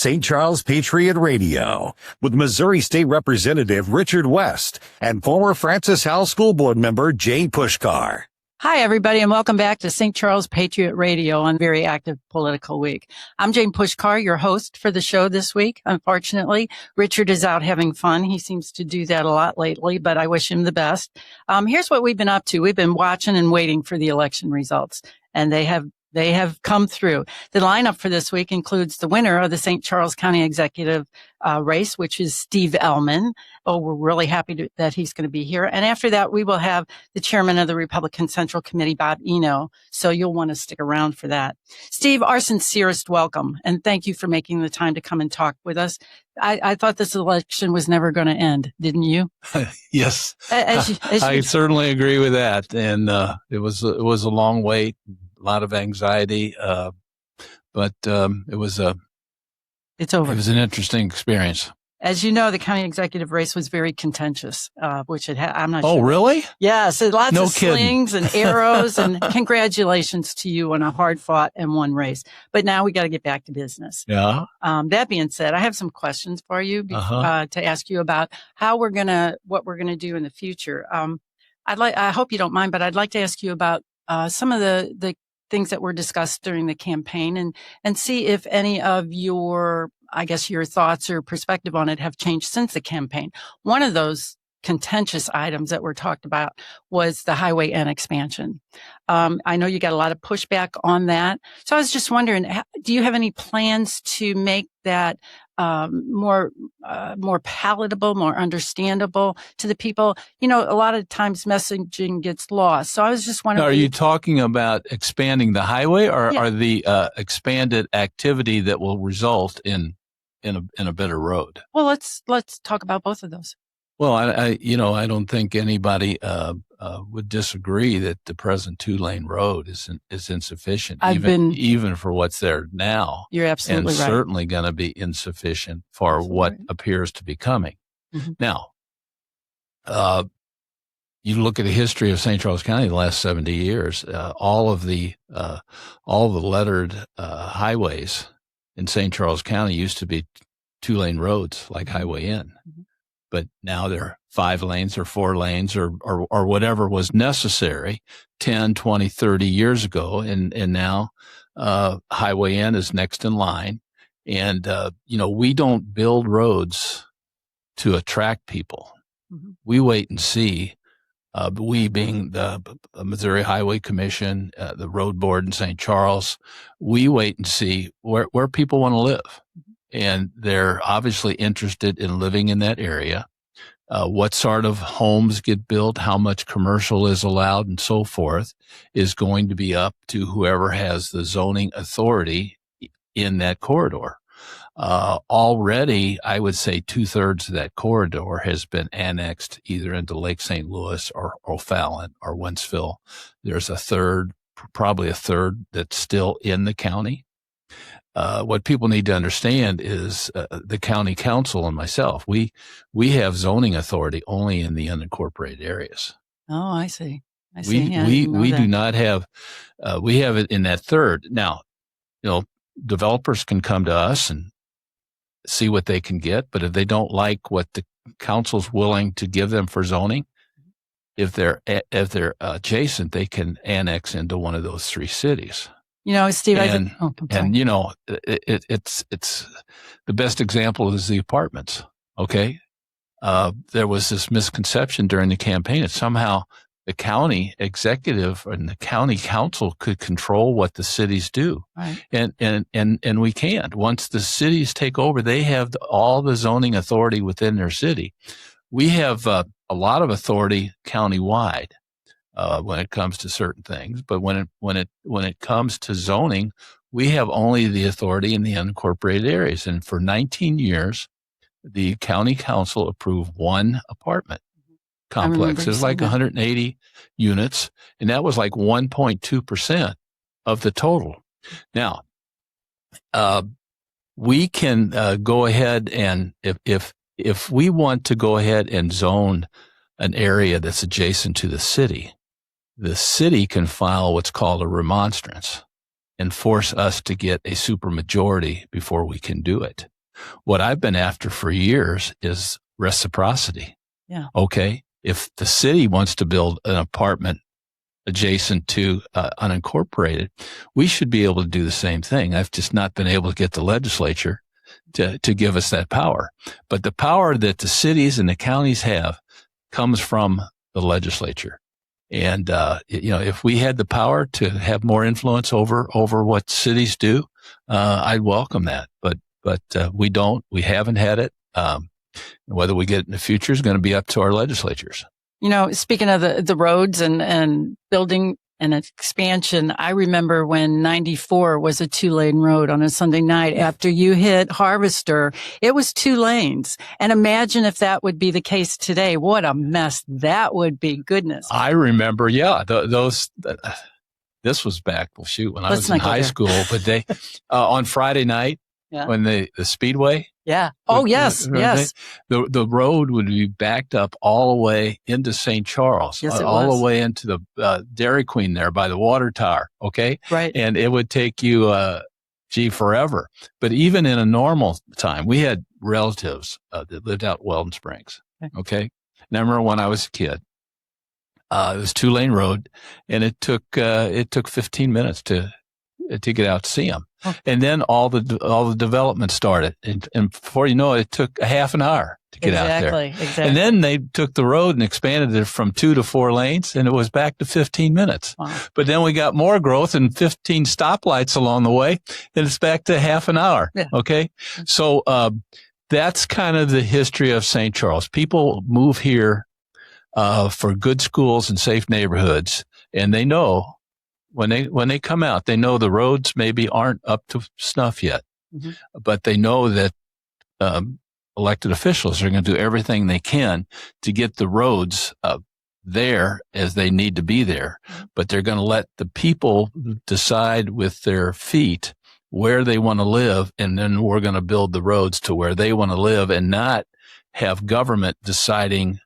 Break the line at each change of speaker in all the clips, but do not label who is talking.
St. Charles Patriot Radio with Missouri State Representative Richard West and former Francis Howell School Board member Jay Pushkar.
Hi, everybody, and welcome back to St. Charles Patriot Radio on Very Active Political Week. I'm Jane Pushkar, your host for the show this week. Unfortunately, Richard is out having fun. He seems to do that a lot lately, but I wish him the best. Here's what we've been up to. We've been watching and waiting for the election results, and they have come through. The lineup for this week includes the winner of the St. Charles County Executive race, which is Steve Ellman. Oh, we're really happy that he's going to be here. And after that, we will have the chairman of the Republican Central Committee, Bob Eno. So you'll want to stick around for that. Steve, our sincerest welcome. And thank you for making the time to come and talk with us. I thought this election was never going to end, didn't you?
Yes, I certainly agree with that. And it was a long wait. A lot of anxiety, but it's over. It was an interesting experience.
As you know, the county executive race was very contentious, which I'm not sure.
Oh, really?
Yes, lots
no
of
kidding.
slings and arrows, and congratulations to you on a hard-fought and won race. But now we got to get back to business.
Yeah.
That being said, I have some questions for you to ask you about what we're gonna do in the future. I hope you don't mind, but I'd like to ask you about some of the things that were discussed during the campaign and see if any of your thoughts or perspective on it have changed since the campaign. One of those contentious items that were talked about was the highway N expansion. I know you got a lot of pushback on that. So I was just wondering, do you have any plans to make that more palatable, more understandable to the people? You know, a lot of times messaging gets lost. So I was just wondering.
Now, are you talking about expanding the highway or the expanded activity that will result in a better road?
Well, let's talk about both of those.
Well, I don't think anybody would disagree that the present 2-lane road is insufficient, even for what's there now.
You're absolutely
right. And certainly going to be insufficient for what appears to be coming. Mm-hmm. Now, you look at the history of St. Charles County the last 70 years, all the lettered highways in St. Charles County used to be 2-lane roads like Highway N. Mm-hmm. But now they're 5 lanes or 4 lanes or whatever was necessary 10, 20, 30 years ago. And now, Highway N is next in line. And, we don't build roads to attract people. Mm-hmm. We wait and see, we being the Missouri Highway Commission, the Road Board in St. Charles, we wait and see where people want to live. Mm-hmm. And they're obviously interested in living in that area. What sort of homes get built, how much commercial is allowed, and so forth is going to be up to whoever has the zoning authority in that corridor. Already, I would say 2/3 of that corridor has been annexed either into Lake St. Louis or O'Fallon or Wentzville. There's probably a third that's still in the county. What people need to understand is the county council and myself, we have zoning authority only in the unincorporated areas.
Oh, I see.
We do not have, we have it in that third. Now, developers can come to us and see what they can get, but if they don't like what the council's willing to give them for zoning, if they're adjacent, they can annex into one of those 3 cities.
Steve,
it's the best example is the apartments. Okay. There was this misconception during the campaign that somehow the county executive and the county council could control what the cities do.
Right.
And we can't. Once the cities take over, they have all the zoning authority within their city. We have a lot of authority countywide. When it comes to certain things, but when it comes to zoning, we have only the authority in the unincorporated areas. And for 19 years, the county council approved 1 apartment complex. It was like 180 units, and that was like 1.2% of the total. Now, we can go ahead and if we want to go ahead and zone an area that's adjacent to the city can file what's called a remonstrance and force us to get a supermajority before we can do it. What I've been after for years is reciprocity.
Yeah.
Okay. If the city wants to build an apartment adjacent to unincorporated, we should be able to do the same thing. I've just not been able to get the legislature to give us that power. But the power that the cities and the counties have comes from the legislature. And, if we had the power to have more influence over what cities do, I'd welcome that. But we don't. We haven't had it. Whether we get it in the future is going to be up to our legislatures.
Speaking of the roads and building and expansion, I remember when 94 was a 2-lane road on a Sunday night. After you hit Harvester, it was 2 lanes. And imagine if that would be the case today. What a mess that would be. Goodness.
I remember, this was back, when I was in high school, but they, on Friday night, when the Speedway.
Yeah. Oh, yes. Yes.
The road would be backed up all the way into St. Charles,
yes,
all the way into the Dairy Queen there by the water tower. Okay.
Right.
And it would take you, forever. But even in a normal time, we had relatives that lived out Weldon Springs. Okay. And I remember when I was a kid, it was 2-lane road, and it took 15 minutes to get out to see them. Oh. And then all the development started. And before you know it, it took a half an hour to get out there. Exactly. And then they took the road and expanded it from 2 to 4 lanes, and it was back to 15 minutes.
Wow.
But then we got more growth and 15 stoplights along the way, and it's back to half an hour. Yeah. Okay. So, that's kind of the history of St. Charles. People move here, for good schools and safe neighborhoods, and they know when they come out, they know the roads maybe aren't up to snuff yet, but they know that elected officials are going to do everything they can to get the roads there as they need to be there. But they're going to let the people decide with their feet where they want to live, and then we're going to build the roads to where they want to live, and not have government deciding,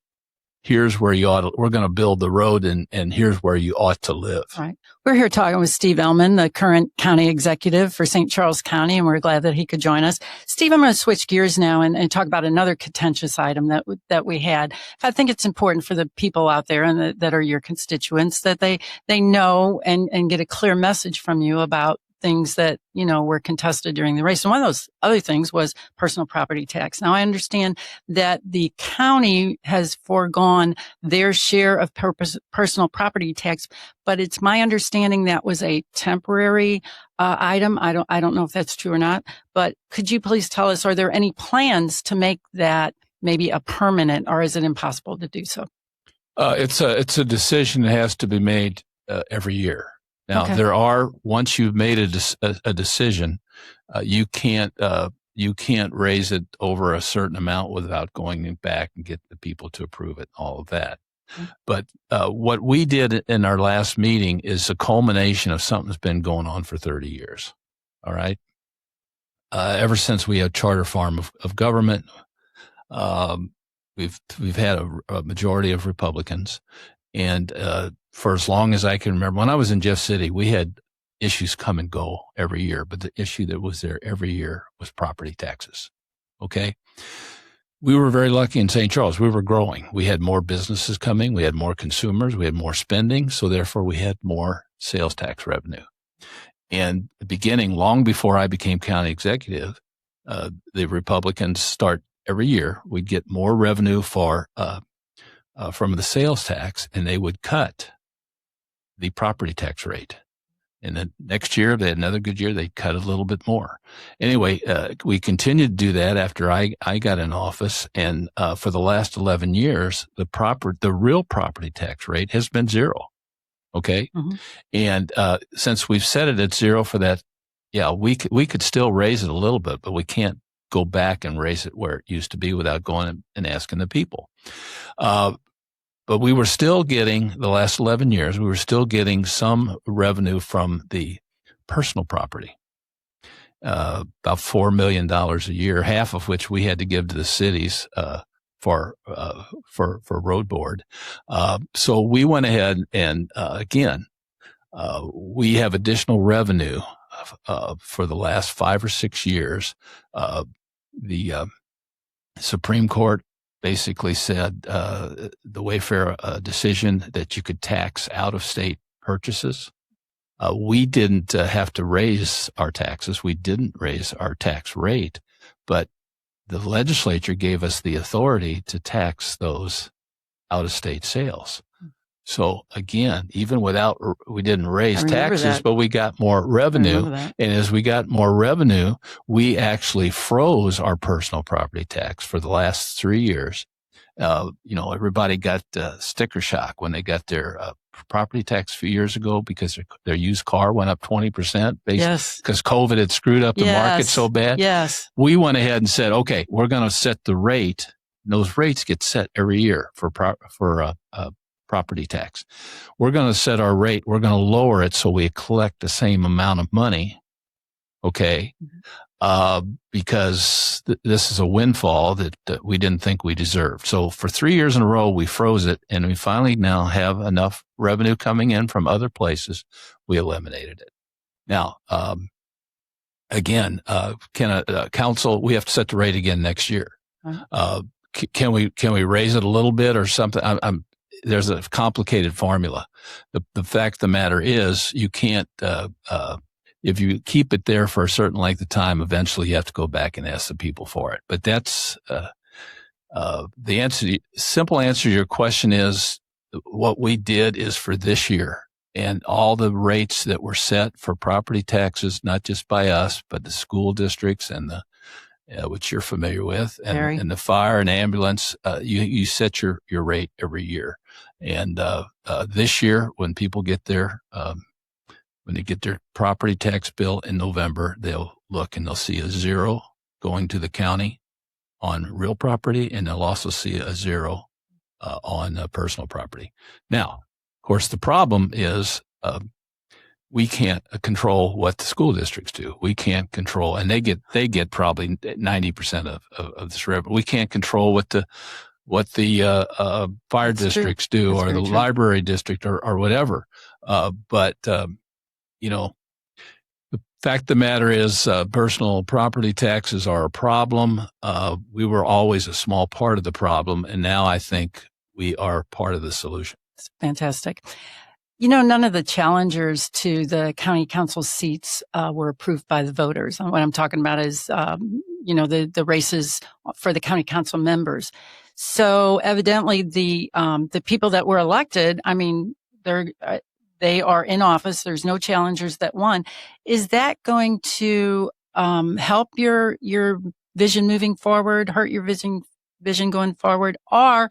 here's where we're going to build the road, and here's where you ought to live.
Right. We're here talking with Steve Ellman, the current county executive for St. Charles County, and we're glad that he could join us. Steve, I'm going to switch gears now and talk about another contentious item that we had. I think it's important for the people out there and that are your constituents that they know and get a clear message from you about things that, were contested during the race. And one of those other things was personal property tax. Now, I understand that the county has foregone their share of personal property tax, but it's my understanding that was a temporary item. I don't know if that's true or not, but could you please tell us, are there any plans to make that maybe a permanent, or is it impossible to do so?
It's a decision that has to be made every year. Now, once you've made a decision, you can't raise it over a certain amount without going back and get the people to approve it, all of that. Mm-hmm. But what we did in our last meeting is a culmination of something that's been going on for 30 years. All right. Ever since we had charter form of government, we've had a majority of Republicans, and for as long as I can remember, when I was in Jeff City, we had issues come and go every year, but the issue that was there every year was property taxes. Okay. We were very lucky in St. Charles. We were growing. We had more businesses coming. We had more consumers. We had more spending. So therefore we had more sales tax revenue. And beginning long before I became county executive, the Republicans start every year, we'd get more revenue from the sales tax, and they would cut the property tax rate. And then next year, if they had another good year, they'd cut a little bit more. Anyway, we continued to do that after I got in office. And for the last 11 years, the real property tax rate has been 0. Okay. Mm-hmm. And since we've set it at 0 for that, we could still raise it a little bit, but we can't go back and raise it where it used to be without going and asking the people. But we were still getting, the last 11 years, we were still getting some revenue from the personal property, about $4 million a year, half of which we had to give to the cities for road board. So we went ahead and again, we have additional revenue for the last 5 or 6 years the Supreme Court basically said the Wayfair decision that you could tax out-of-state purchases. We didn't have to raise our taxes. We didn't raise our tax rate, but the legislature gave us the authority to tax those out-of-state sales. So again, even we didn't raise taxes, but we got more revenue. And as we got more revenue, we actually froze our personal property tax for the last 3 years. Everybody got sticker shock when they got their property tax a few years ago because their used car went up 20% because COVID had screwed up the market so bad.
Yes.
We went ahead and said, okay, we're going to set the rate. And those rates get set every year for property tax. We're going to set our rate. We're going to lower it so we collect the same amount of money. Okay. Because this is a windfall that we didn't think we deserved. So for 3 years in a row, we froze it, and we finally now have enough revenue coming in from other places. We eliminated it. Now, again, can a council, we have to set the rate again next year. Can we raise it a little bit or something? There's a complicated formula. The fact of the matter is you can't, if you keep it there for a certain length of time, eventually you have to go back and ask the people for it. But that's, the answer, simple answer to your question is what we did is for this year, and all the rates that were set for property taxes, not just by us, but the school districts and which you're familiar with, and the fire and ambulance, you set your rate every year. And this year, when people get their property tax bill in November, they'll look and they'll see a 0 going to the county on real property, and they'll also see a 0 on personal property. Now, of course, the problem is we can't control what the school districts do. We can't control, and they get probably 90% of this revenue. We can't control what the fire districts do, or the library district, or whatever. But the fact of the matter is, personal property taxes are a problem. We were always a small part of the problem, and now I think we are part of the solution.
It's fantastic. None of the challengers to the county council seats were approved by the voters. And what I'm talking about is, the races for the county council members. So evidently the people that were elected, I mean, they are in office. There's no challengers that won. Is that going to help your vision moving forward, hurt your vision going forward, or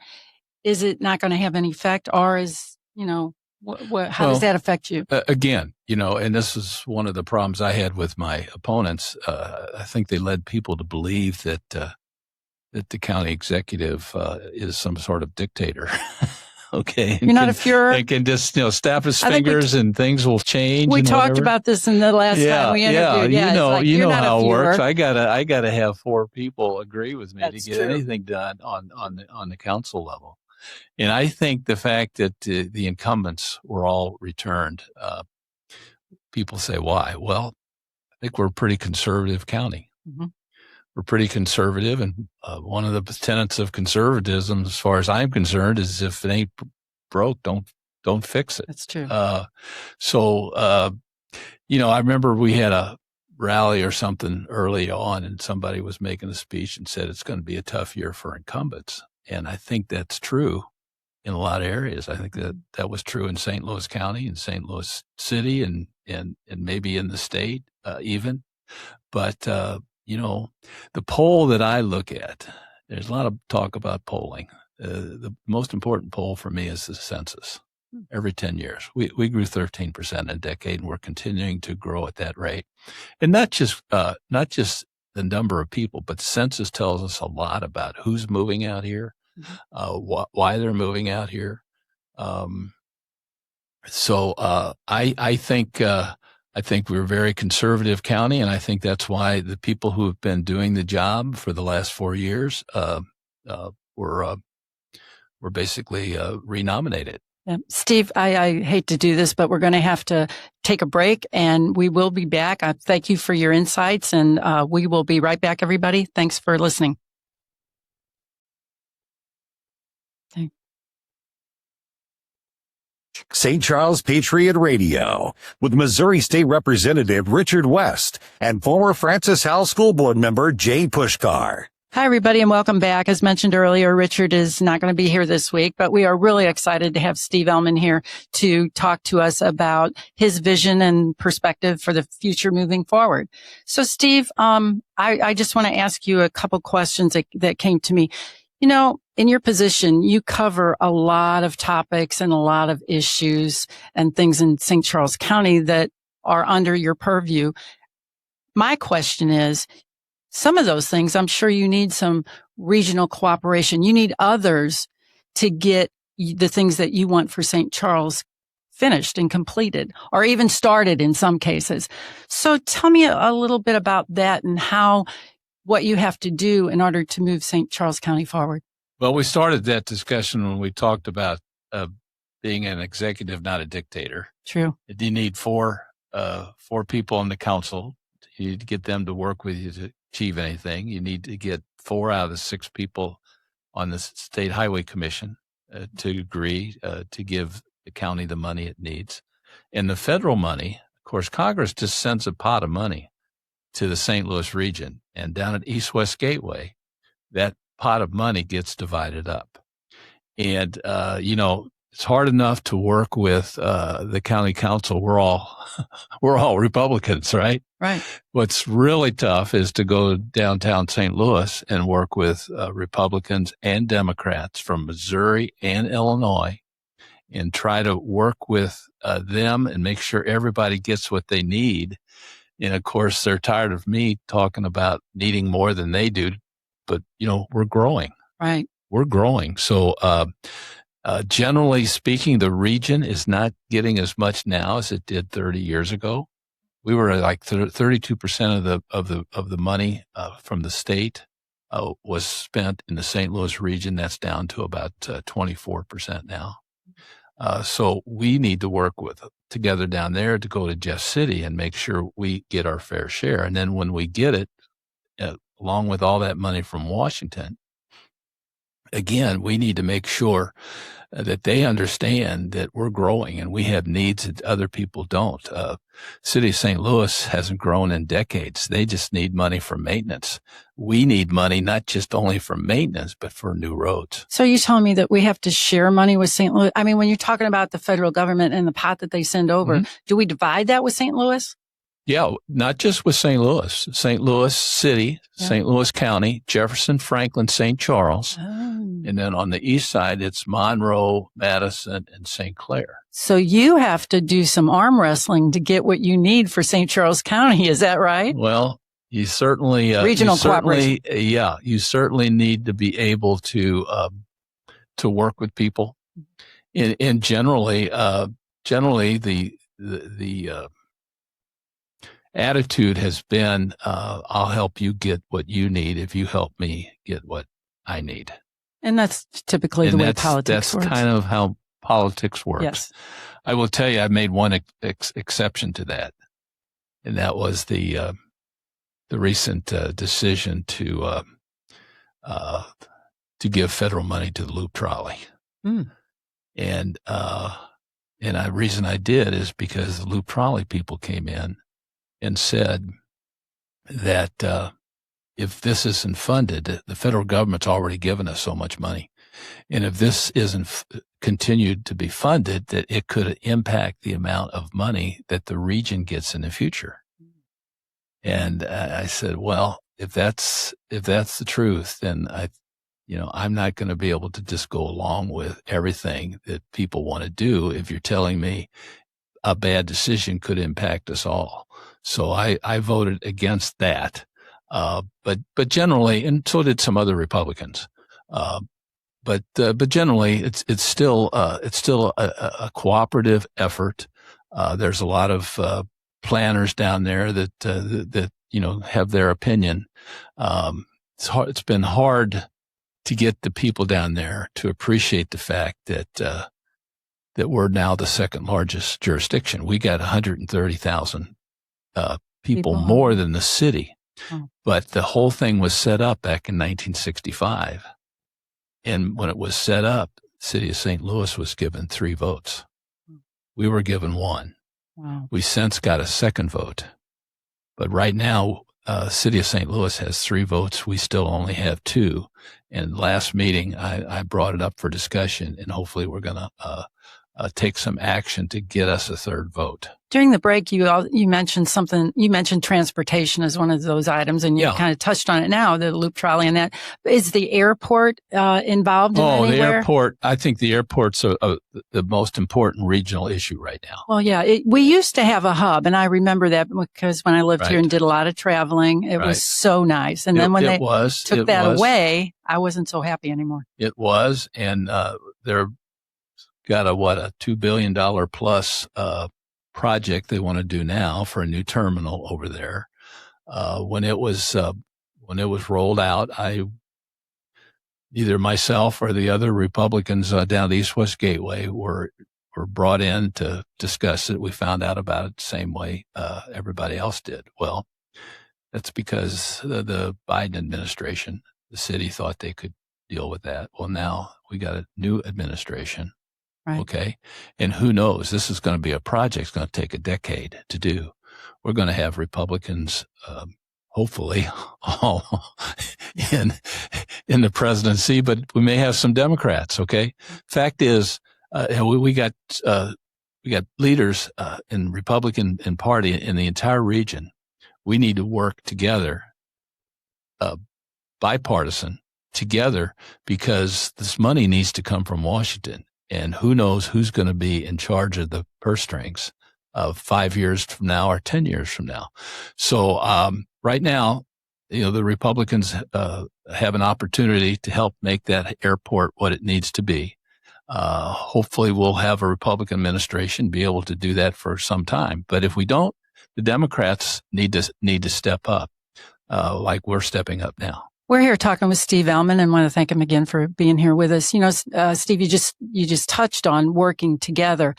is it not going to have any effect? Or is, how does that affect you?
Again, and this is one of the problems I had with my opponents. I think they led people to believe that the county executive is some sort of dictator. Okay.
You're not a Fuhrer.
And can just, snap his fingers and things will change.
We talked about this in the last time we interviewed.
Yeah, you know how it works. I gotta have 4 people agree with me to get anything done on the council level. And I think the fact that the incumbents were all returned, people say, why? Well, I think we're a pretty conservative county. Mm-hmm. We're pretty conservative, and one of the tenets of conservatism, as far as I'm concerned, is if it ain't broke, don't fix it.
That's true.
So I remember we had a rally or something early on, and somebody was making a speech and said it's going to be a tough year for incumbents. And I think that's true in a lot of areas. I think that was true in St. Louis County and St. Louis City and maybe in the state even. But, the poll that I look at, there's a lot of talk about polling. The most important poll for me is the census. Every 10 years, we grew 13% in a decade, and we're continuing to grow at that rate. And not just the number of people, but census tells us a lot about who's moving out here, why they're moving out here. So I think we're a very conservative county, and I think that's why the people who have been doing the job for the last 4 years were basically renominated.
Yeah. Steve, I hate to do this, but we're going to have to take a break, and we will be back. Thank you for your insights, and we will be right back, everybody. Thanks for listening.
St. Charles Patriot Radio with Missouri State Representative Richard West and former Francis Howell School Board member Jay Pushkar.
Hi, everybody, and welcome back. As mentioned earlier, Richard is not going to be here this week, but we are really excited to have Steve Ellman here to talk to us about his vision and perspective for the future moving forward. So, Steve, I just want to ask you a couple questions that came to me. You know, in your position, you cover a lot of topics and a lot of issues and things in St. Charles County that are under your purview. My question is, some of those things, I'm sure you need some regional cooperation. You need others to get the things that you want for St. Charles finished and completed, or even started in some cases. So tell me a little bit about that and what you have to do in order to move St. Charles County forward.
Well, we started that discussion when we talked about being an executive, not a dictator.
True.
You need four people on the council. You need to get them to work with you to achieve anything. You need to get 4 out of the 6 people on the State Highway Commission to agree to give the county the money it needs. And the federal money, of course, Congress just sends a pot of money to the St. Louis region. And down at East-West Gateway, that pot of money gets divided up. And, it's hard enough to work with the county council. We're all Republicans, right?
Right.
What's really tough is to go downtown St. Louis and work with Republicans and Democrats from Missouri and Illinois and try to work with them and make sure everybody gets what they need. And of course, they're tired of me talking about needing more than they do, but we're growing.
Right.
We're growing. So, generally speaking, the region is not getting as much now as it did 30 years ago. We were like 32% of the money from the state was spent in the St. Louis region. That's down to about 24% now. So we need to work together down there to go to Jeff City and make sure we get our fair share. And then when we get it, along with all that money from Washington, again, we need to make sure that they understand that we're growing and we have needs that other people don't. City of St. Louis hasn't grown in decades. They just need money for maintenance. We need money not just only for maintenance, but for new roads.
So you're telling me that we have to share money with St. Louis? I mean, when you're talking about the federal government and the pot that they send over, do we divide that with St. Louis?
Yeah, not just with St. Louis. St. Louis City, St. Louis County, Jefferson, Franklin, St. Charles. Oh. And then on the east side, it's Monroe, Madison, and St. Clair.
So you have to do some arm wrestling to get what you need for St. Charles County. Is that right?
Well, you certainly
regional cooperation.
Yeah, you certainly need to be able to work with people. And generally the attitude has been, I'll help you get what you need if you help me get what I need.
And that's typically the way politics works.
That's kind of how politics works.
Yes.
I will tell you, I made one exception to that, and that was the recent decision to give federal money to the loop trolley. And the reason I did is because the loop trolley people came in and said that if this isn't funded, the federal government's already given us so much money. And if this isn't continued to be funded, that it could impact the amount of money that the region gets in the future. And I said, well, if that's the truth, then I'm not going to be able to just go along with everything that people want to do if you're telling me a bad decision could impact us all. So I voted against that. But generally, and so did some other Republicans. But generally, it's still a cooperative effort. There's a lot of planners down there that have their opinion. It's been hard to get the people down there to appreciate the fact that that we're now the second largest jurisdiction. We got 130,000 people more than the city.
Oh.
But the whole thing was set up back in 1965. And when it was set up, the city of St. Louis was given 3 votes. We were given 1.
Wow.
We since got a second vote. But right now, city of St. Louis has 3 votes. We still only have 2. And last meeting, I brought it up for discussion, and hopefully we're going to take some action to get us a 3rd vote.
During the break, you mentioned something. You mentioned transportation as one of those items, and you kind of touched on it now, the loop trolley and that. Is the airport involved in anywhere?
The airport. I think the airport's the most important regional issue right now.
Well, yeah. We used to have a hub, and I remember that because when I lived here and did a lot of traveling, it was so nice. And then when they took that away, I wasn't so happy anymore.
It was, and they're got a $2 billion plus project they want to do now for a new terminal over there. When it was rolled out, either myself or the other Republicans down the East-West Gateway were brought in to discuss it. We found out about it the same way everybody else did. Well, that's because the Biden administration, the city thought they could deal with that. Well, now we got a new administration.
Right.
Okay. And who knows? This is going to be a project. It's going to take a decade to do. We're going to have Republicans, hopefully, all in the presidency, but we may have some Democrats. Okay. Fact is, we got leaders in Republican and party in the entire region. We need to work together, bipartisan together, because this money needs to come from Washington. And who knows who's going to be in charge of the purse strings of 5 years from now or 10 years from now. So right now, the Republicans have an opportunity to help make that airport what it needs to be. Hopefully we'll have a Republican administration be able to do that for some time. But if we don't, the Democrats need to step up like we're stepping up now.
We're here talking with Steve Ellman, and want to thank him again for being here with us. Steve, you just touched on working together.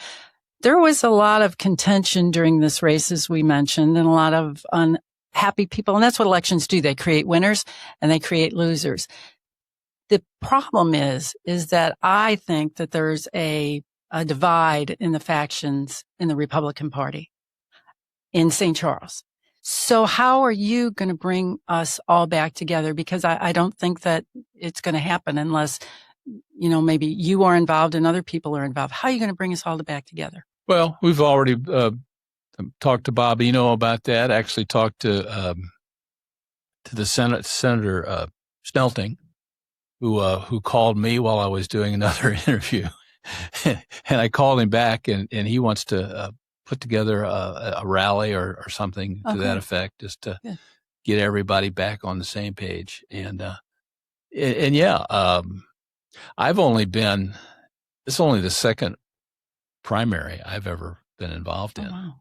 There was a lot of contention during this race, as we mentioned, and a lot of unhappy people. And that's what elections do. They create winners and they create losers. The problem is that I think that there's a divide in the factions in the Republican Party in St. Charles. So how are you going to bring us all back together? Because I don't think that it's going to happen unless, maybe you are involved and other people are involved. How are you going to bring us all back together?
Well, we've already talked to Bob Eno about that. Actually talked to the Senator Snelting, who called me while I was doing another interview. And I called him back, and he wants to put together a rally or something to that effect, just to get everybody back on the same page. And I've only been, it's only the second primary I've ever been involved in.
Wow.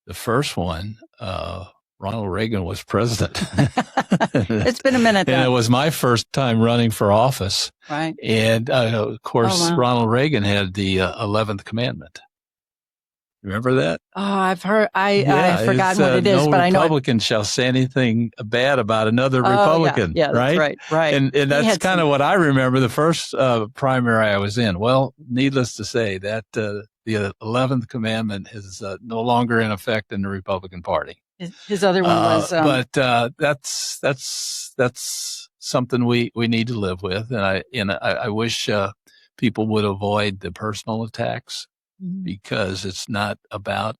The first one, Ronald Reagan was president.
It's been a minute.
And it was my first time running for office.
Right.
And of course, Ronald Reagan had the 11th commandment. Remember that?
Oh, I've heard. I've forgotten what it is, but I know.
No Republican shall say anything bad about another Republican.
Yeah,
right?
Right.
And that's kind of what I remember the first primary I was in. Well, needless to say that the 11th commandment is no longer in effect in the Republican Party.
His other one was.
But that's something we need to live with, and I wish people would avoid the personal attacks. Because it's not about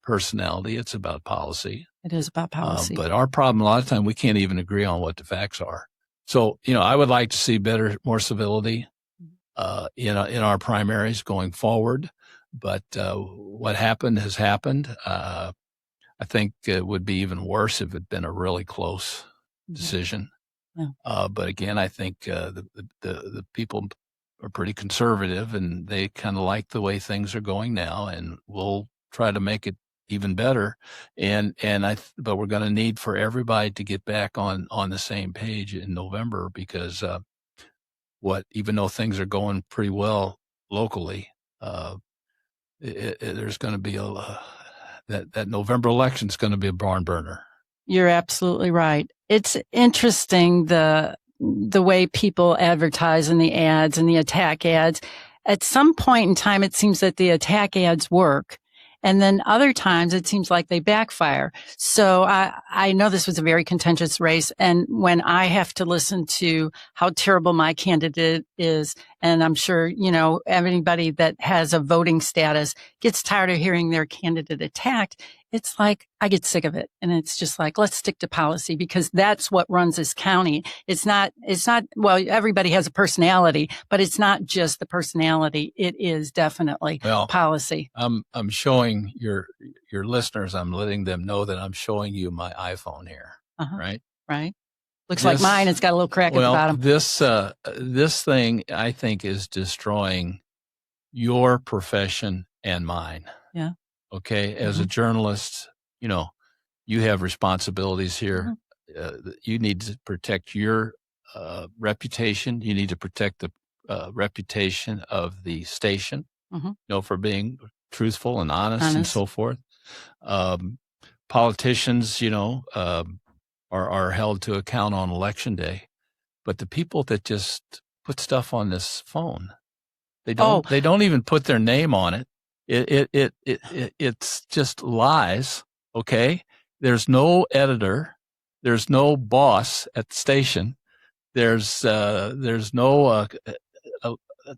personality, it's about policy.
It is about policy.
But our problem, a lot of time, we can't even agree on what the facts are. So, I would like to see more civility in our primaries going forward. But what happened has happened. I think it would be even worse if it had been a really close decision. Yeah. But again, I think the people are pretty conservative, and they kind of like the way things are going now, and we'll try to make it even better. But we're going to need for everybody to get back on the same page in November, because even though things are going pretty well locally, there's going to be that November election is going to be a barn burner.
You're absolutely right. It's interesting the way people advertise in the ads and the attack ads. At some point in time, it seems that the attack ads work. And then other times it seems like they backfire. So I know this was a very contentious race. And when I have to listen to how terrible my candidate is, and I'm sure, anybody that has a voting status gets tired of hearing their candidate attacked, it's like I get sick of it. And it's just like, let's stick to policy, because that's what runs this county. It's not, well, everybody has a personality, but it's not just the personality. It is definitely policy.
I'm showing your listeners, I'm letting them know that I'm showing you my iPhone here. Right.
Right. Looks like mine. It's got a little crack at the bottom.
This thing, I think, is destroying your profession and mine.
Yeah.
Okay. As a journalist, you have responsibilities here. You need to protect your reputation. You need to protect the reputation of the station, for being truthful and honest and so forth. Politicians, are held to account on election day, but the people that just put stuff on this phone, they don't even put their name on it. It's just lies. Okay. There's no editor. There's no boss at the station. There's no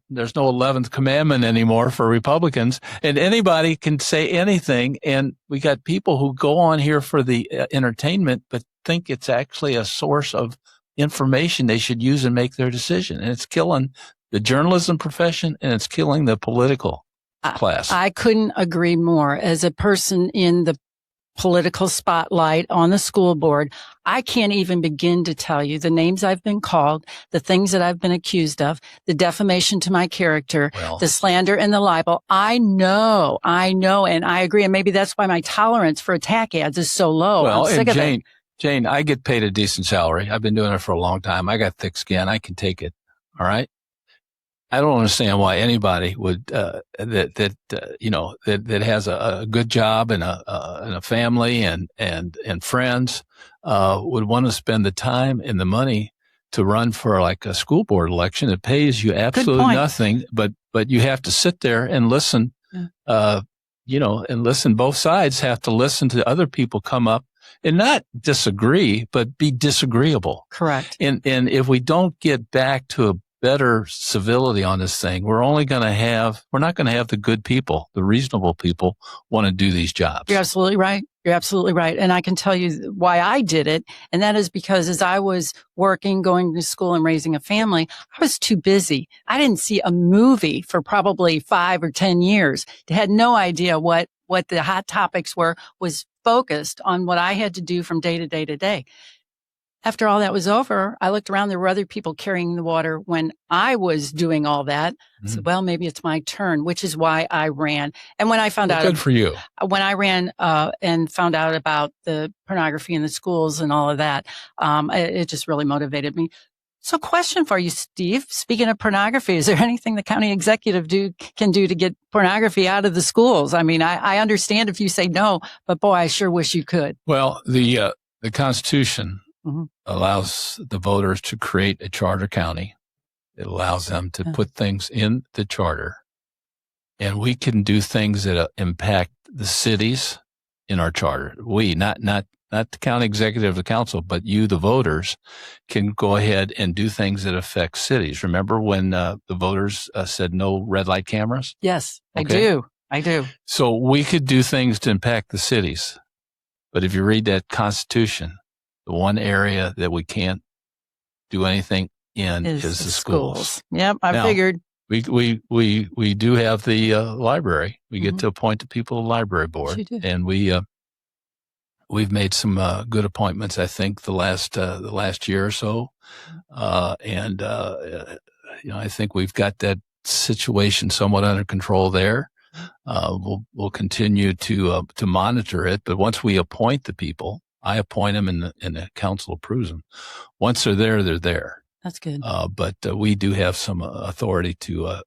11th commandment anymore for Republicans, and anybody can say anything. And we got people who go on here for the entertainment, but think it's actually a source of information they should use and make their decision. And it's killing the journalism profession, and it's killing the political class.
I couldn't agree more. As a person in the political spotlight on the school board, I can't even begin to tell you the names I've been called, the things that I've been accused of, the defamation to my character, the slander and the libel. I know, and I agree. And maybe that's why my tolerance for attack ads is so low. I'm sick of it.
Jane, I get paid a decent salary. I've been doing it for a long time. I got thick skin. I can take it. All right. I don't understand why anybody would that has a good job and a family and friends would want to spend the time and the money to run for like a school board election. It pays you absolutely nothing, but you have to sit there and listen. And listen. Both sides have to listen to other people come up and not disagree, but be disagreeable.
Correct.
And if we don't get back to a better civility on this thing, we're not going to have the good people, the reasonable people want to do these jobs.
You're absolutely right. And I can tell you why I did it. And that is because as I was working, going to school and raising a family, I was too busy. I didn't see a movie for probably 5 or 10 years. I had no idea what the hot topics were, was focused on what I had to do from day to day to day. After all that was over, I looked around. There were other people carrying the water when I was doing all that. I said, well, maybe it's my turn, which is why I ran. And when I found out,
good for you.
When I ran and found out about the pornography in the schools and all of that, it just really motivated me. So question for you, Steve. Speaking of pornography, is there anything the county executive can do to get pornography out of the schools? I mean, I understand if you say no, but boy, I sure wish you could.
Well, the Constitution allows the voters to create a charter county. It allows them to put things in the charter, and we can do things that impact the cities in our charter. We, not the county executive, the council, but you, the voters, can go ahead and do things that affect cities. Remember when the voters said no red light cameras?
Yes,
okay.
I do.
So we could do things to impact the cities. But if you read that Constitution, the one area that we can't do anything in is the schools.
Yep, I figured.
We do have the library. We get to appoint the people of the library board, and we've made some good appointments. I think the last year or so, and I think we've got that situation somewhat under control there. We'll continue to monitor it, but once we appoint the people, I appoint them and the council approves them. Once they're there, they're there.
That's good.
But we do have some authority to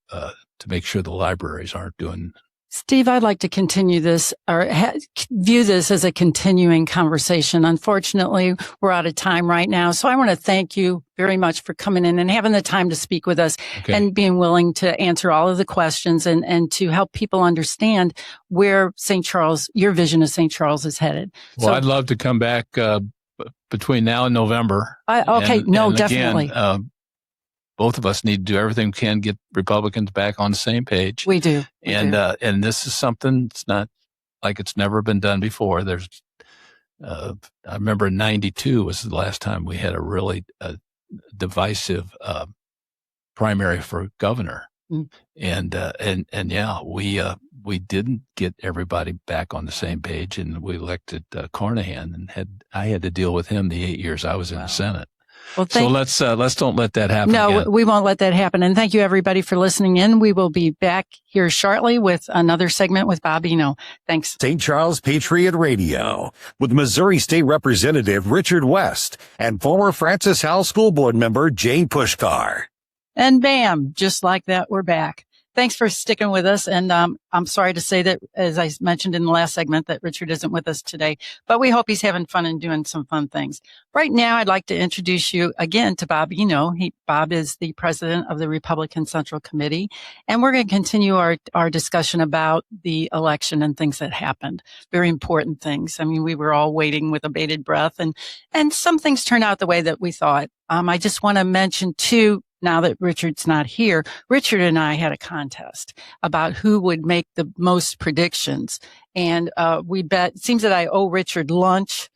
make sure the libraries aren't doing
Steve, I'd like to continue this or view this as a continuing conversation. Unfortunately, we're out of time right now. So I want to thank you very much for coming in and having the time to speak with us and being willing to answer all of the questions and to help people understand where St. Charles, your vision of St. Charles is headed.
Well, I'd love to come back between now and November.
Definitely.
Again, both of us need to do everything we can to get Republicans back on the same page.
We do.
And this is something, it's not like it's never been done before. I remember in 92 was the last time we had a really divisive primary for governor. Mm. And yeah, we didn't get everybody back on the same page, and we elected Carnahan, and I had to deal with him the 8 years I was in the Senate.
Well,
so let's don't let that happen.
No,
again.
We won't let that happen. And thank you everybody for listening in. We will be back here shortly with another segment with Bob Eno. Thanks.
St. Charles Patriot Radio with Missouri State Representative Richard West and former Francis Howell School Board member Jay Pushkar.
And bam, just like that, we're back. Thanks for sticking with us. And I'm sorry to say that, as I mentioned in the last segment, that Richard isn't with us today, but we hope he's having fun and doing some fun things. Right now, I'd like to introduce you again to Bob Eno. Bob is the president of the Republican Central Committee, and we're going to continue our discussion about the election and things that happened. Very important things. I mean, we were all waiting with bated breath, and some things turned out the way that we thought. I just want to mention too, now that Richard's not here, Richard and I had a contest about who would make the most predictions. And we bet, it seems that I owe Richard lunch.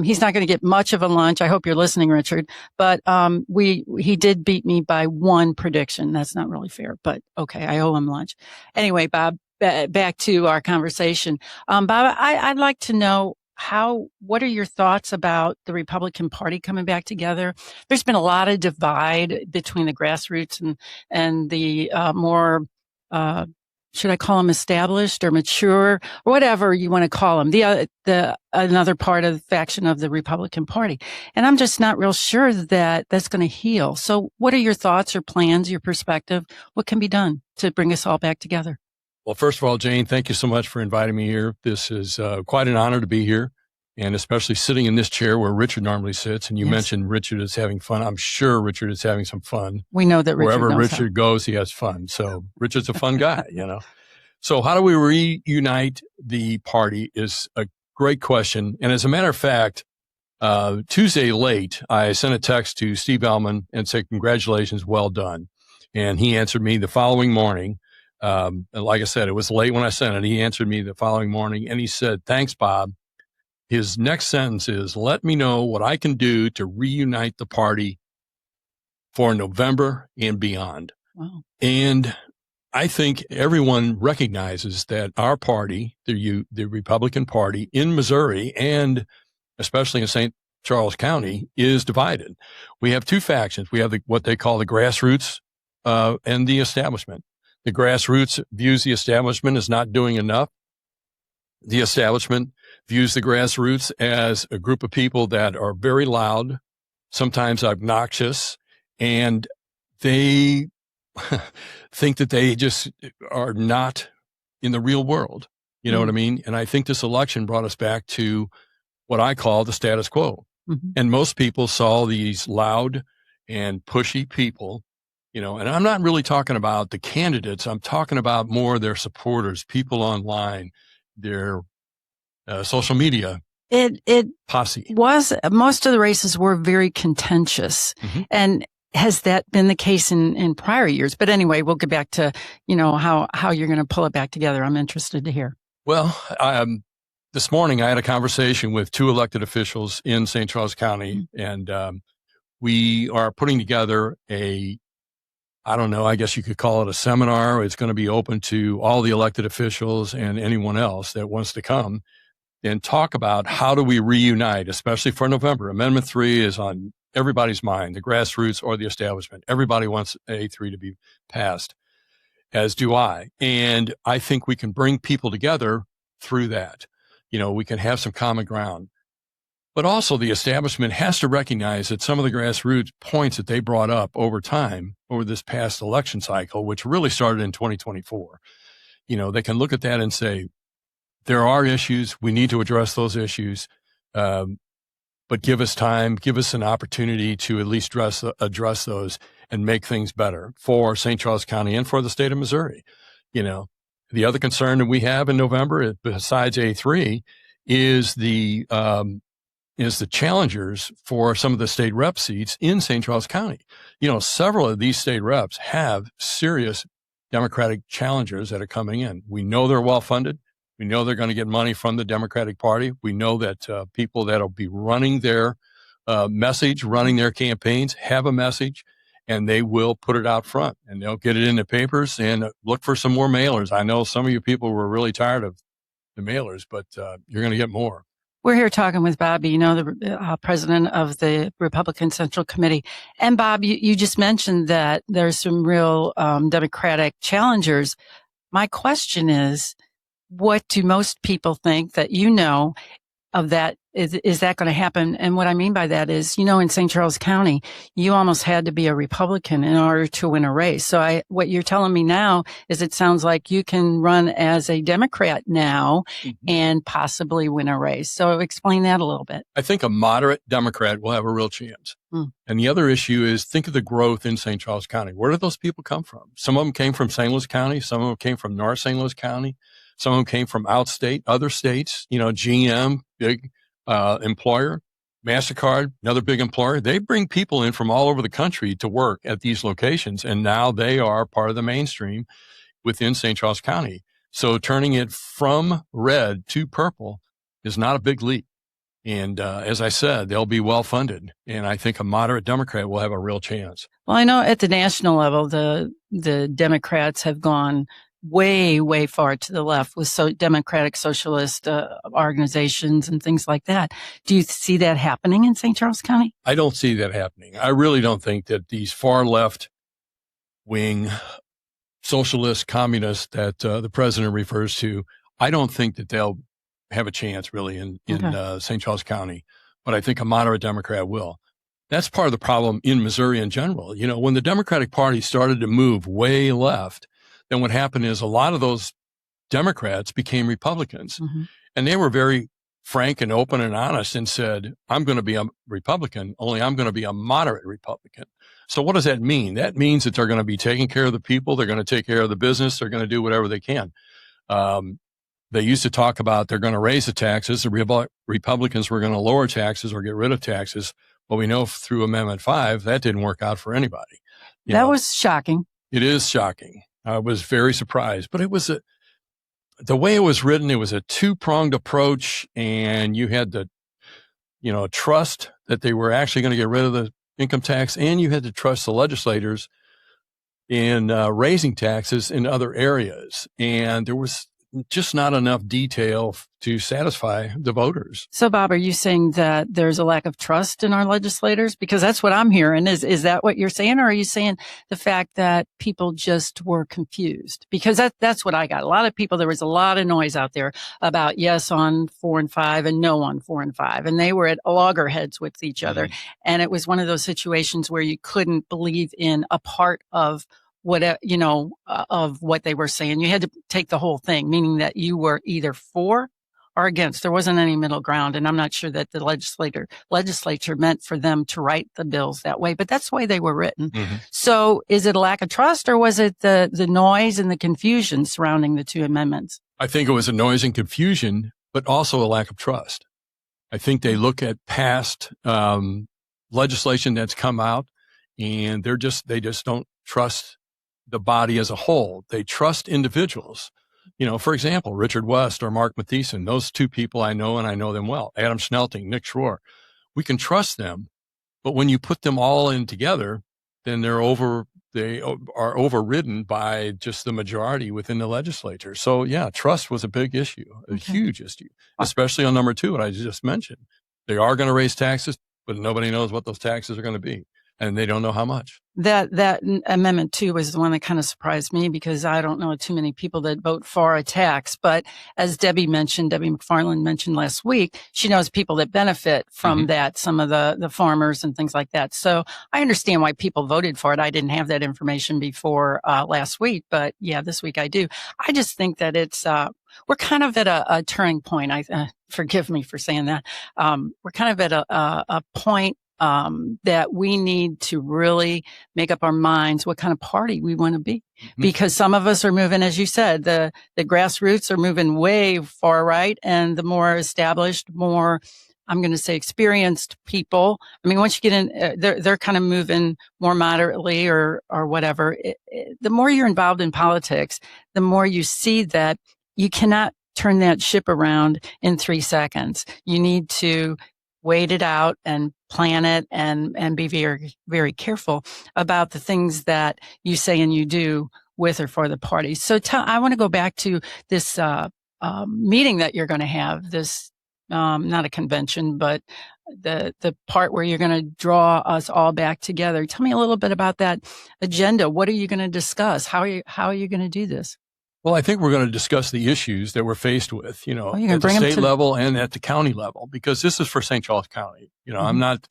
He's not going to get much of a lunch. I hope you're listening, Richard. But he did beat me by one prediction. That's not really fair, but okay, I owe him lunch. Anyway, Bob, back to our conversation. Bob, I'd like to know, what are your thoughts about the Republican Party coming back together? There's been a lot of divide between the grassroots and the more, should I call them established or mature, or whatever you want to call them, the another part of the faction of the Republican Party. And I'm just not real sure that that's going to heal. So what are your thoughts or plans, your perspective? What can be done to bring us all back together?
Well, first of all, Jane, thank you so much for inviting me here. This is quite an honor to be here, and especially sitting in this chair where Richard normally sits. And you mentioned Richard is having fun. I'm sure Richard is having some fun.
We know that
wherever Richard goes, he has fun. So Richard's a fun guy, you know. So how do we reunite the party is a great question. And as a matter of fact, Tuesday late, I sent a text to Steve Ellman and said, congratulations, well done. And he answered me the following morning. Like I said, it was late when I sent it. He answered me the following morning and he said, thanks, Bob. His next sentence is, let me know what I can do to reunite the party for November and beyond.
Wow.
And I think everyone recognizes that our party, the Republican Party in Missouri and especially in St. Charles County, is divided. We have two factions. We have what they call the grassroots and the establishment. The grassroots views the establishment as not doing enough. The establishment views the grassroots as a group of people that are very loud, sometimes obnoxious, and they think that they just are not in the real world. You know what I mean? And I think this election brought us back to what I call the status quo. Mm-hmm. And most people saw these loud and pushy people. You know, and I'm not really talking about the candidates. I'm talking about more their supporters, people online, their social media posse.
Most of the races were very contentious. Mm-hmm. And has that been the case in prior years? But anyway, we'll get back to, how you're going to pull it back together. I'm interested to hear.
Well, this morning I had a conversation with two elected officials in St. Charles County, mm-hmm. and we are putting together I don't know, I guess you could call it a seminar. It's going to be open to all the elected officials and anyone else that wants to come and talk about how do we reunite, especially for November. Amendment 3 is on everybody's mind, the grassroots or the establishment. Everybody wants A3 to be passed, as do I. And I think we can bring people together through that. We can have some common ground. But also the establishment has to recognize that some of the grassroots points that they brought up over time, over this past election cycle, which really started in 2024, they can look at that and say, there are issues. We need to address those issues. But give us time, give us an opportunity to at least address those and make things better for St. Charles County and for the state of Missouri. The other concern that we have in November, besides A3, is the challengers for some of the state rep seats in St. Charles County. Several of these state reps have serious Democratic challengers that are coming in. We know they're well funded. We know they're going to get money from the Democratic Party. We know that people that'll be running their message, running their campaigns, have a message, and they will put it out front, and they'll get it in the papers and look for some more mailers. I know some of you people were really tired of the mailers, but you're going to get more.
We're here talking with Bob, the president of the Republican Central Committee. And Bob, you just mentioned that there's some real Democratic challengers. My question is, what do most people think that of that? Is that going to happen? And what I mean by that is, in St. Charles County, you almost had to be a Republican in order to win a race. So what you're telling me now is it sounds like you can run as a Democrat now and possibly win a race. So explain that a little bit.
I think a moderate Democrat will have a real chance. And the other issue is, think of the growth in St. Charles County. Where did those people come from? Some of them came from St. Louis County. Some of them came from North St. Louis County. Some of them came from other states, GM, big employer, MasterCard, another big employer. They bring people in from all over the country to work at these locations, and now they are part of the mainstream within St. Charles County. So turning it from red to purple is not a big leap. And as I said, they'll be well funded, and I think a moderate Democrat will have a real chance.
Well, I know at the national level, the Democrats have gone way, way far to the left with democratic socialist organizations and things like that. Do you see that happening in St. Charles County?
I don't see that happening. I really don't think that these far left wing socialist communists that the president refers to, I don't think that they'll have a chance really in St. Charles County, but I think a moderate Democrat will. That's part of the problem in Missouri in general. When the Democratic Party started to move way left, then what happened is a lot of those Democrats became Republicans, and they were very frank and open and honest and said, I'm going to be a Republican, only I'm going to be a moderate Republican. So what does that mean? That means that they're going to be taking care of the people. They're going to take care of the business. They're going to do whatever they can. They used to talk about they're going to raise the taxes. The Republicans were going to lower taxes or get rid of taxes. But we know through Amendment 5, that didn't work out for anybody.
That was shocking.
It is shocking. I was very surprised, but it was the way it was written, it was a two-pronged approach, and you had to, trust that they were actually going to get rid of the income tax, and you had to trust the legislators in raising taxes in other areas. And there was just not enough detail to satisfy the voters.
So, Bob, are you saying that there's a lack of trust in our legislators? Because that's what I'm hearing. Is that what you're saying? Or are you saying the fact that people just were confused? Because that's what I got. A lot of people, there was a lot of noise out there about yes on 4 and 5 and no on 4 and 5. And they were at loggerheads with each other. And it was one of those situations where you couldn't believe in a part of of what they were saying. You had to take the whole thing, meaning that you were either for or against. There wasn't any middle ground. And I'm not sure that the legislature meant for them to write the bills that way, but that's the way they were written. So is it a lack of trust, or was it the noise and the confusion surrounding the two amendments?
I think it was a noise and confusion, but also a lack of trust. I think they look at past legislation that's come out, and they just don't trust the body as a whole. They trust individuals. For example, Richard West or Mark Mathieson, those two people I know, and I know them well. Adam Schnelting, Nick Schroer. We can trust them, but when you put them all in together, then they are overridden by just the majority within the legislature. So yeah, trust was a big issue, a huge issue, especially on number 2, what I just mentioned. They are going to raise taxes, but nobody knows what those taxes are going to be. and they don't know how much.
That amendment 2 was the one that kind of surprised me because I don't know too many people that vote for a tax. But as Debbie McFarland mentioned last week, she knows people that benefit from that, some of the farmers and things like that. So I understand why people voted for it. I didn't have that information before last week, but yeah, this week I do. I just think that it's we're kind of at a turning point. Forgive me for saying that. We're kind of at a point that we need to really make up our minds what kind of party we want to be. Because some of us are moving, as you said, the grassroots are moving way far right, and the more established, more, I'm going to say, experienced people. I mean, once you get in, they're kind of moving more moderately or whatever. The more you're involved in politics, the more you see that you cannot turn that ship around in 3 seconds. You need to wait it out and plan it and be very, very careful about the things that you say and you do with or for the party. So I want to go back to this meeting that you're going to have, this not a convention, but the part where you're going to draw us all back together. Tell me a little bit about that agenda. What are you going to discuss? How are you going to do this?
Well, I think we're going to discuss the issues that we're faced with, at the state level and at the county level, because this is for St. Charles County. I'm not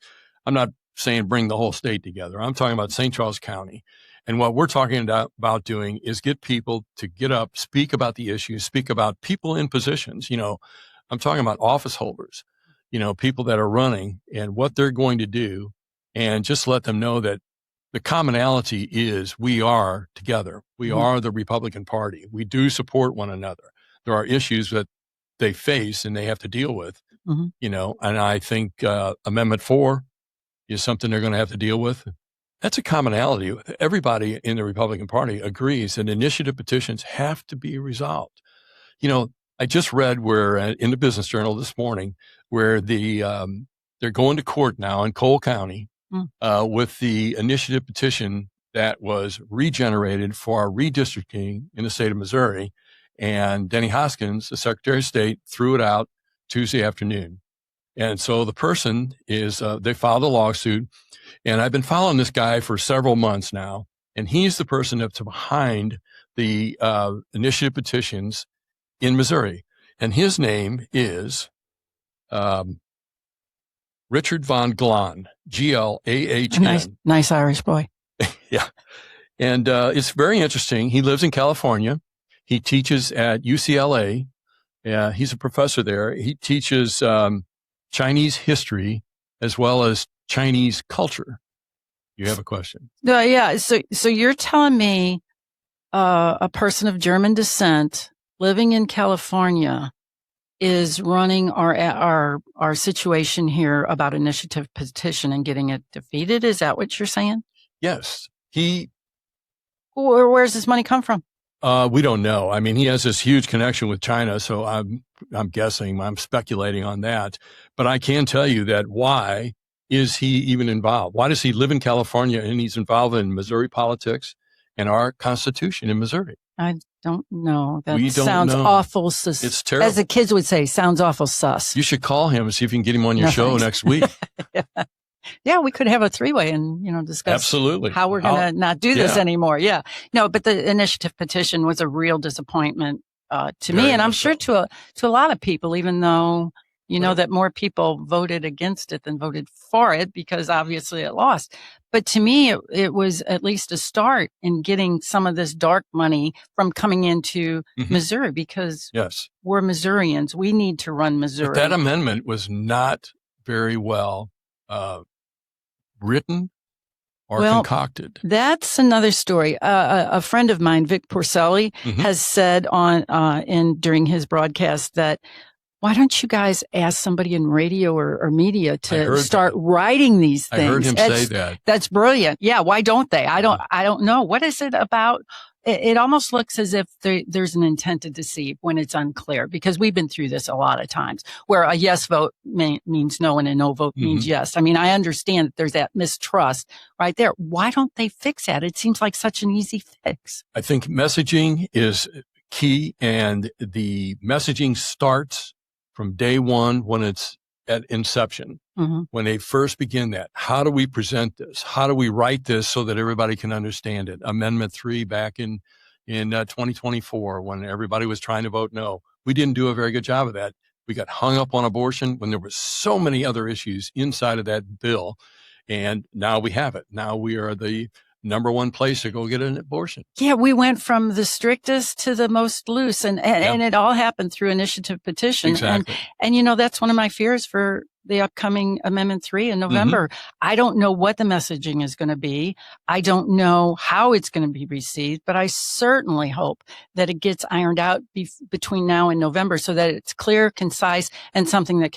saying bring the whole state together. I'm talking about St. Charles County. And what we're talking about doing is get people to get up, speak about the issues, speak about people in positions. I'm talking about office holders, people that are running and what they're going to do, and just let them know that the commonality is we are together. We are the Republican Party. We do support one another. There are issues that they face and they have to deal with, and I think Amendment 4 is something they're going to have to deal with. That's a commonality. Everybody in the Republican Party agrees that initiative petitions have to be resolved. I just read where in the Business Journal this morning where they're going to court now in Cole County with the initiative petition that was regenerated for our redistricting in the state of Missouri. And Denny Hoskins, the Secretary of State, threw it out Tuesday afternoon. And so the person they filed a lawsuit, and I've been following this guy for several months now, and he's the person that's behind the initiative petitions in Missouri. And his name is Richard Von Glahn, Glahn.
Nice Irish boy.
Yeah. And it's very interesting. He lives in California. He teaches at UCLA. Yeah, he's a professor there. He teaches Chinese history as well as Chinese culture. You have a question?
Yeah. So you're telling me a person of German descent living in California is running our situation here about initiative petition and getting it defeated? Is that what you're saying?
Yes.
Where's this money come from?
We don't know. I mean, he has this huge connection with China, so I'm guessing, I'm speculating on that. But I can tell you that why is he even involved? Why does he live in California and he's involved in Missouri politics and our Constitution in Missouri?
I don't know. That
We don't
sounds
know.
awful sus.
It's terrible.
As the kids would say, sounds awful sus.
You should call him and see if you can get him on your show next week.
Yeah, we could have a three-way and discuss
Absolutely
how we're going to not do this anymore. Yeah. No, but the initiative petition was a real disappointment to me, and I'm sure to a lot of people, even though you know that more people voted against it than voted for it because obviously it lost. But to me, it was at least a start in getting some of this dark money from coming into Missouri because we're Missourians. We need to run Missouri.
But that amendment was not very well written or concocted.
That's another story. A friend of mine, Vic Porcelli, has said during his broadcast that why don't you guys ask somebody in radio or media to start writing these things?
I heard him say that.
That's brilliant. Yeah. Why don't they? I don't know. What is it about? It almost looks as if there's an intent to deceive when it's unclear, because we've been through this a lot of times where a yes vote means no and a no vote means yes. I mean, I understand that there's that mistrust right there. Why don't they fix that? It seems like such an easy fix.
I think messaging is key, and the messaging starts from day one when it's at inception,
Mm-hmm.
when they first begin that. How do we present this? How do we write this so that everybody can understand it? Amendment 3 back in 2024, when everybody was trying to vote no. We didn't do a very good job of that. We got hung up on abortion when there were so many other issues inside of that bill. And now we have it. Now we are the number one place to go get an abortion.
Yeah, we went from the strictest to the most loose, and it all happened through initiative petition.
Exactly.
And that's one of my fears for the upcoming Amendment 3 in November. I don't know what the messaging is going to be. I don't know how it's going to be received, but I certainly hope that it gets ironed out between now and November so that it's clear, concise, and something that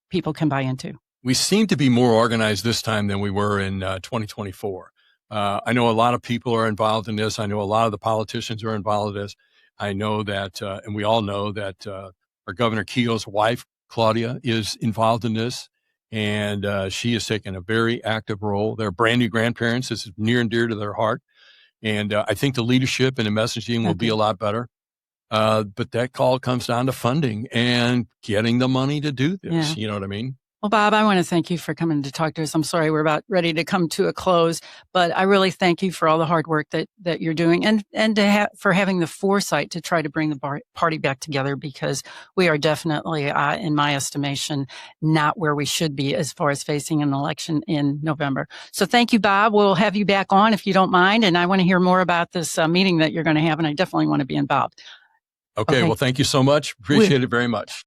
people can buy into.
We seem to be more organized this time than we were in 2024. I know a lot of people are involved in this. I know a lot of the politicians are involved in this. I know that, and we all know that our Governor Keogh's wife, Claudia, is involved in this, and she has taken a very active role. They're brand new grandparents. This is near and dear to their heart. And I think the leadership and the messaging will be a lot better. But that call comes down to funding and getting the money to do this.
Yeah.
You know what I mean?
Well, Bob, I want to thank you for coming to talk to us. I'm sorry we're about ready to come to a close, but I really thank you for all the hard work that you're doing and for having the foresight to try to bring the party back together, because we are definitely, in my estimation, not where we should be as far as facing an election in November. So thank you, Bob. We'll have you back on if you don't mind. And I want to hear more about this meeting that you're going to have, and I definitely want to be involved.
Okay. Well, thank you so much. Appreciate it very much.